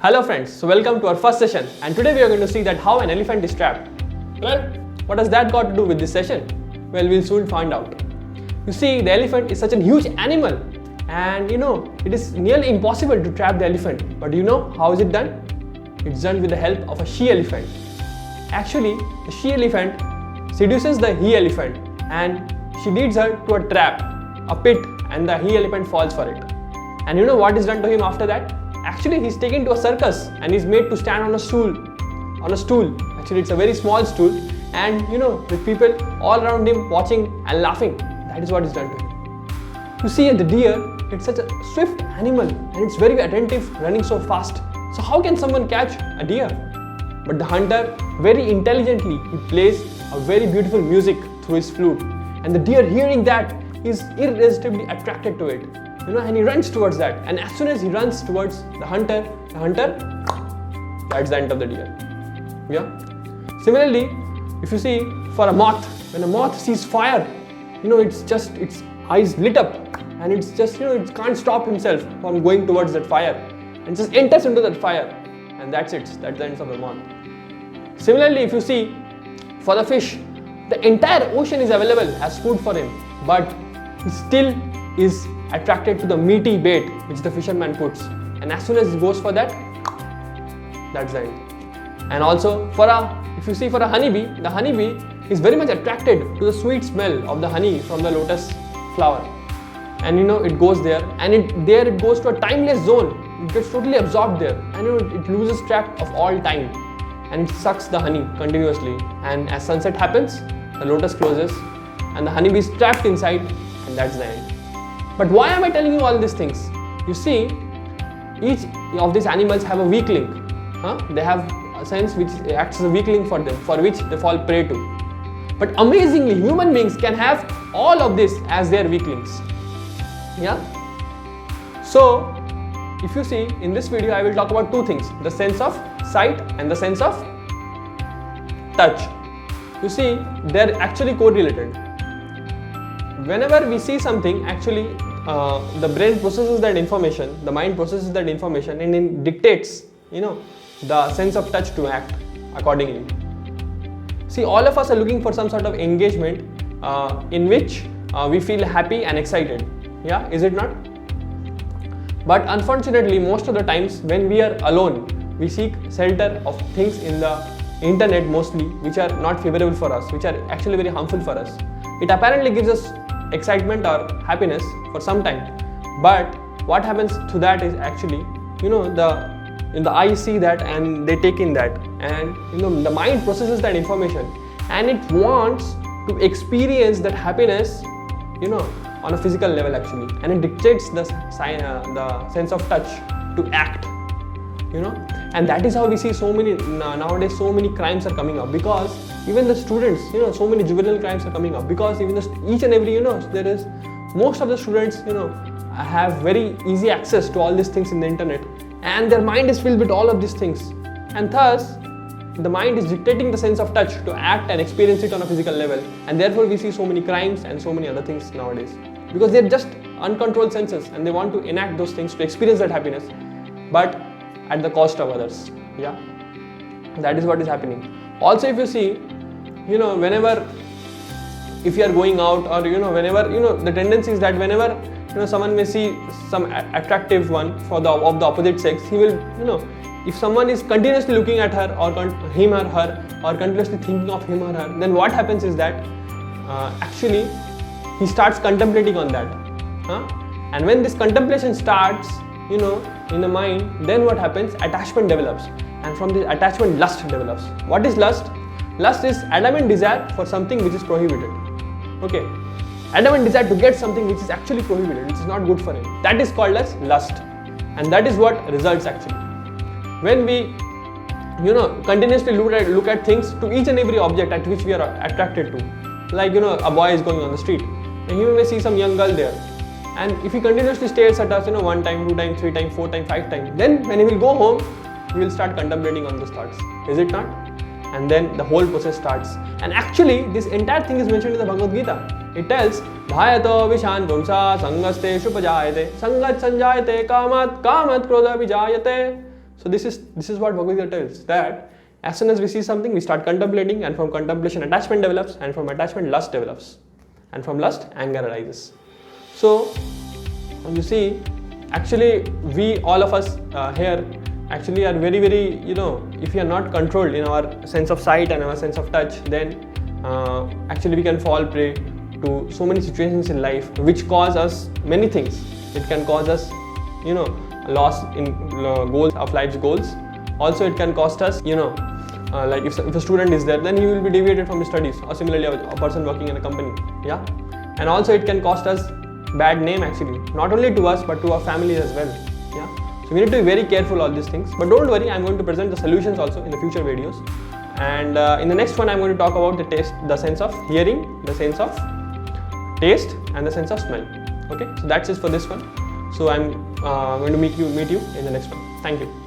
Hello friends, so welcome to our first session, and today we are going to see that how an elephant is trapped. Well, what has that got to do with this session? Well, we'll soon find out. You see, the elephant is such a huge animal, and it is nearly impossible to trap the elephant. But do you know how is it done? It's done with the help of a she-elephant. Actually, the she-elephant seduces the he-elephant and she leads her to a trap, a pit, and the he-elephant falls for it. And you know what is done to him after that? Actually, he's taken to a circus and he's made to stand on a stool. Actually, it's a very small stool, and with people all around him watching and laughing. That is what is done to him. You see, the deer, it's such a swift animal and it's very attentive, running so fast. So how can someone catch a deer? But the hunter, very intelligently, he plays a very beautiful music through his flute, and the deer, hearing that, is irresistibly attracted to it. And he runs towards that, and as soon as he runs towards the hunter, that's the end of the deer. Yeah. Similarly, if you see, for a moth, when a moth sees fire, its eyes lit up, and it can't stop himself from going towards that fire, and just enters into that fire, and that's it. That's the end of the moth. Similarly, if you see, for the fish, the entire ocean is available as food for him, but he still is attracted to the meaty bait which the fisherman puts, and as soon as he goes for that, that's the end. And also, if you see, for a honeybee, the honeybee is very much attracted to the sweet smell of the honey from the lotus flower, and it goes there, and it goes to a timeless zone. It gets totally absorbed there, and it loses track of all time, and it sucks the honey continuously. And as sunset happens, the lotus closes and the honeybee is trapped inside, and that's the end. But why am I telling you all these things? You see, each of these animals have a weak link. They have a sense which acts as a weak link for them, for which they fall prey to. But amazingly, human beings can have all of this as their weak links. Yeah. So, if you see, in this video I will talk about two things: the sense of sight and the sense of touch. You see, they're actually correlated. Whenever we see something, actually the brain processes that information, the mind processes that information, and it dictates the sense of touch to act accordingly. See, all of us are looking for some sort of engagement in which we feel happy and excited. Yeah, is it not? But unfortunately, most of the times when we are alone, we seek shelter of things in the internet mostly, which are not favorable for us, which are actually very harmful for us. It apparently gives us excitement or happiness for some time, but what happens to that is actually, the eye see that and they take in that, and the mind processes that information, and it wants to experience that happiness, on a physical level actually, and it dictates the sense of touch to act, and that is how we see nowadays so many crimes are coming up, because even the students, so many juvenile crimes are coming up, because even each and every, there is, most of the students, have very easy access to all these things in the internet, and their mind is filled with all of these things, and thus the mind is dictating the sense of touch to act and experience it on a physical level, and therefore we see so many crimes and so many other things nowadays, because they're just uncontrolled senses and they want to enact those things to experience that happiness, but at the cost of others. Yeah, that is what is happening. Also, if you see, whenever, if you are going out, or whenever, the tendency is that whenever someone may see some attractive one of the opposite sex, he will, if someone is continuously looking at her or him or her, or continuously thinking of him or her, then what happens is that actually he starts contemplating on that, and when this contemplation starts, in the mind, then what happens? Attachment develops, and from this attachment, lust develops. What is lust? Lust is adamant desire for something which is prohibited. Okay, adamant desire to get something which is actually prohibited, which is not good for him. That is called as lust, and that is what results actually when we, continuously look at things, to each and every object at which we are attracted to. Like a boy is going on the street, and he may see some young girl there, and if he continuously stares at us, 1 time, 2 times, 3 times, 4 times, 5 times, then when he will go home, he will start contemplating on those thoughts. Is it not? And then the whole process starts. And actually, this entire thing is mentioned in the Bhagavad Gita. It tells, Dhayato vishan pumsa sangaste shupajayate sangat sanjayate kamat kamat krodha vijayate. So this is what Bhagavad Gita tells, that as soon as we see something, we start contemplating, and from contemplation attachment develops, and from attachment lust develops, and from lust anger arises. So you see, actually we, all of us here actually are very, very, if we are not controlled in our sense of sight and our sense of touch, then actually we can fall prey to so many situations in life which cause us many things. It can cause us, loss in goals of life's goals. Also it can cost us, like if a student is there, then he will be deviated from his studies, or similarly a person working in a company. Yeah, and also it can cost us bad name, actually, not only to us but to our families as well. Yeah, so we need to be very careful all these things. But don't worry, I'm going to present the solutions also in the future videos. And in the next one, I'm going to talk about the taste, the sense of hearing, the sense of taste, and the sense of smell. Okay, so that's it for this one. So I'm going to meet you in the next one. Thank you.